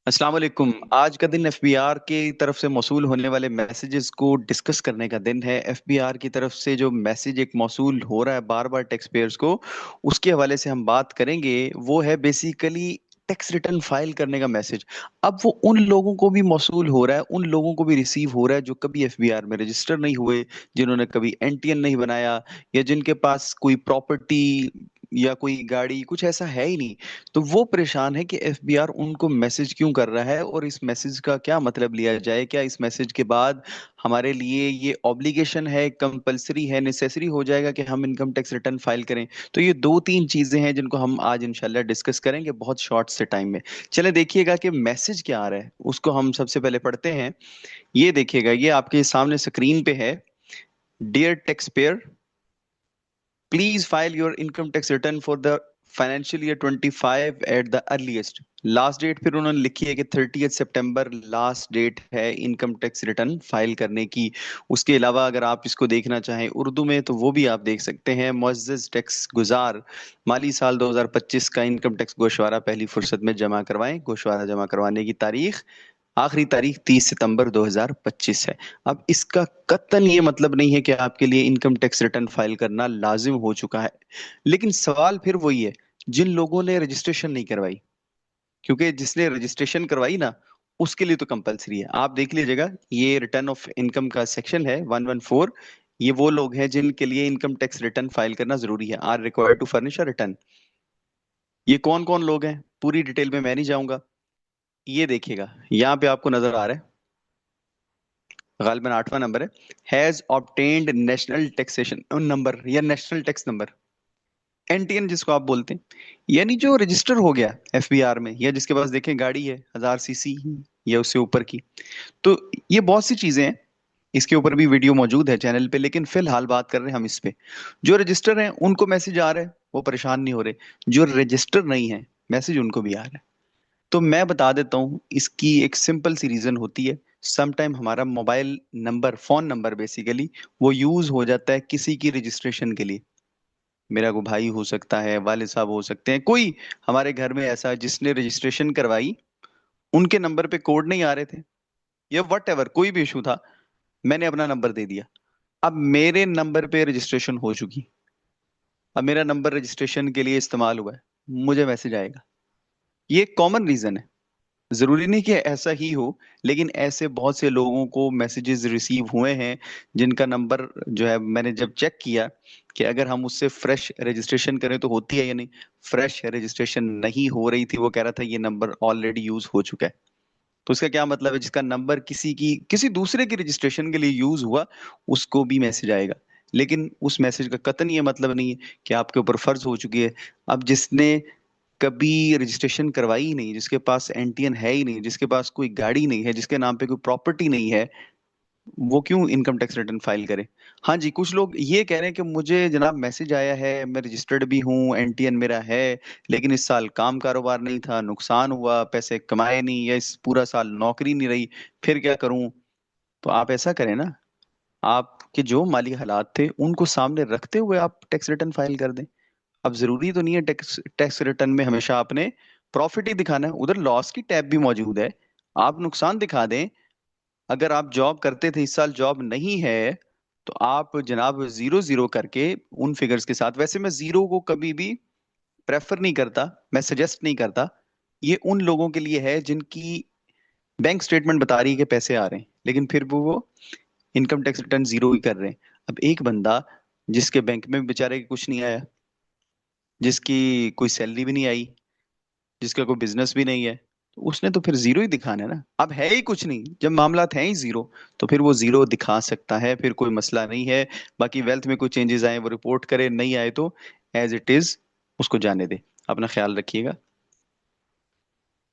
अस्सलाम वालेकुम। आज का दिन एफबीआर की तरफ से मौसूल होने वाले मैसेजेस को डिस्कस करने का दिन है। एफबीआर की तरफ से जो मैसेज एक मौसूल हो रहा है बार बार टैक्स पेयर्स को, उसके हवाले से हम बात करेंगे। वो है बेसिकली टैक्स रिटर्न फाइल करने का मैसेज। अब वो उन लोगों को भी मौसूल हो रहा है, उन लोगों को भी रिसीव हो रहा है जो कभी एफबीआर में रजिस्टर नहीं हुए, जिन्होंने कभी एनटीएन नहीं बनाया, या जिनके पास कोई प्रॉपर्टी या कोई गाड़ी कुछ ऐसा है ही नहीं। तो वो परेशान है कि एफबीआर उनको मैसेज क्यों कर रहा है और इस मैसेज का क्या मतलब लिया जाए। क्या इस मैसेज के बाद हमारे लिए ये ऑब्लिगेशन है, कंपलसरी है, नेसेसरी हो जाएगा कि हम इनकम टैक्स रिटर्न फाइल करें। तो ये दो तीन चीजें हैं जिनको हम आज इंशाल्लाह डिस्कस करेंगे बहुत शॉर्ट से टाइम में। चले देखिएगा कि मैसेज क्या आ रहा है, उसको हम सबसे पहले पढ़ते हैं। ये देखिएगा, ये आपके सामने स्क्रीन पे है। Dear tax payer, please file your income tax return for the financial year 25 at the earliest. Last date फिर उन्होंने लिखी है कि 30 सितंबर लास्ट डेट है इनकम टैक्स रिटर्न फाइल करने की। उसके अलावा अगर आप इसको देखना चाहें उर्दू में तो वो भी आप देख सकते हैं। मुअज़्ज़ज़ टैक्स गुजार, माली साल 2025 का इनकम टैक्स गोशवारा पहली फुर्सत में जमा करवाएं। गोशवारा जमा करवाने की तारीख, आखिरी तारीख 30 सितंबर 2025 है। अब इसका कतई ये मतलब नहीं है कि आपके लिए इनकम टैक्स रिटर्न फाइल करना लाजिम हो चुका है। लेकिन सवाल फिर वही है, जिन लोगों ने रजिस्ट्रेशन नहीं करवाई, क्योंकि जिसने रजिस्ट्रेशन करवाई ना, उसके लिए तो कंपलसरी है। आप देख लीजिएगा, ये रिटर्न ऑफ इनकम का सेक्शन है 114। ये वो लोग हैं जिनके लिए इनकम टैक्स रिटर्न फाइल करना जरूरी है। Are required to furnish a return. ये कौन कौन लोग हैं पूरी डिटेल में मैं नहीं जाऊंगा। ये देखिएगा, यहाँ पे आपको नजर आ रहा है, गालिबन 8वां नंबर है। Has obtained national taxation number या नेशनल टैक्स नंबर, एनटीएन जिसको आप बोलते हैं। यानी जो रजिस्टर हो गया एफबीआर में, या जिसके पास देखें गाड़ी है 1000 सीसी या उससे ऊपर की। तो ये बहुत सी चीजें हैं, इसके ऊपर भी वीडियो मौजूद है चैनल पे, लेकिन फिलहाल बात कर रहे हैं हम इस पे। जो रजिस्टर हैं उनको मैसेज आ रहा है, वो परेशान नहीं हो रहे। जो रजिस्टर नहीं है, मैसेज उनको भी आ रहा है। तो मैं बता देता हूँ, इसकी एक सिंपल सी रीजन होती है। समटाइम हमारा mobile number, phone number basically, वो यूज हो जाता है किसी की रजिस्ट्रेशन के लिए। मेरा कोई भाई हो सकता है, वालिद साहब हो सकते हैं, कोई हमारे घर में ऐसा है जिसने रजिस्ट्रेशन करवाई, उनके नंबर पे कोड नहीं आ रहे थे, या वट एवर कोई भी इशू था, मैंने अपना नंबर दे दिया। अब मेरे नंबर पे रजिस्ट्रेशन हो चुकी, अब मेरा नंबर रजिस्ट्रेशन के लिए इस्तेमाल हुआ है, मुझे मैसेज आएगा। ये कॉमन रीजन है, जरूरी नहीं कि ऐसा ही हो, लेकिन ऐसे बहुत से लोगों को मैसेजेस रिसीव हुए हैं जिनका नंबर जो है, मैंने जब चेक किया कि अगर हम उससे फ्रेश रजिस्ट्रेशन करें तो होती है या नहीं, फ्रेश रजिस्ट्रेशन नहीं हो रही थी। वो कह रहा था ये नंबर ऑलरेडी यूज हो चुका है। तो इसका क्या मतलब है, जिसका नंबर किसी दूसरे की रजिस्ट्रेशन के लिए यूज हुआ, उसको भी मैसेज आएगा। लेकिन उस मैसेज का कतई ये मतलब नहीं है कि आपके ऊपर फर्ज हो चुकी है। अब जिसने कभी रजिस्ट्रेशन करवाई ही नहीं, जिसके पास एनटीएन है ही नहीं, जिसके पास कोई गाड़ी नहीं है, जिसके नाम पे कोई प्रॉपर्टी नहीं है, वो क्यों इनकम टैक्स रिटर्न फाइल करे। हाँ जी, कुछ लोग ये कह रहे हैं कि मुझे जनाब मैसेज आया है, मैं रजिस्टर्ड भी हूँ, एनटीएन मेरा है, लेकिन इस साल काम कारोबार नहीं था, नुकसान हुआ, पैसे कमाए नहीं, या इस पूरा साल नौकरी नहीं रही, फिर क्या करूं। तो आप ऐसा करें ना, आपके जो माली हालात थे उनको सामने रखते हुए आप टैक्स रिटर्न फाइल कर दें। अब जरूरी तो नहीं है टैक्स टैक्स रिटर्न में हमेशा आपने प्रॉफिट ही दिखाना है, उधर लॉस की टैब भी मौजूद है। आप नुकसान दिखा दें। अगर आप जॉब करते थे, इस साल जॉब नहीं है, तो आप जनाब जीरो जीरो करके उन फिगर्स के साथ, वैसे मैं जीरो को कभी भी प्रेफर नहीं करता, मैं सजेस्ट नहीं करता। ये उन लोगों के लिए है जिनकी बैंक स्टेटमेंट बता रही है कि पैसे आ रहे हैं, लेकिन फिर भी वो इनकम टैक्स रिटर्न जीरो ही कर रहे हैं। अब एक बंदा जिसके बैंक में बेचारे के कुछ नहीं आया, जिसकी कोई सैलरी भी नहीं आई, जिसका कोई बिजनेस भी नहीं है, तो उसने तो फिर जीरो ही दिखाना है ना। अब है ही कुछ नहीं, जब मामलात हैं ही जीरो, तो फिर वो जीरो दिखा सकता है, फिर कोई मसला नहीं है। बाकी वेल्थ में कोई चेंजेस आए वो रिपोर्ट करे, नहीं आए तो एज इट इज उसको जाने दे। अपना ख्याल रखिएगा।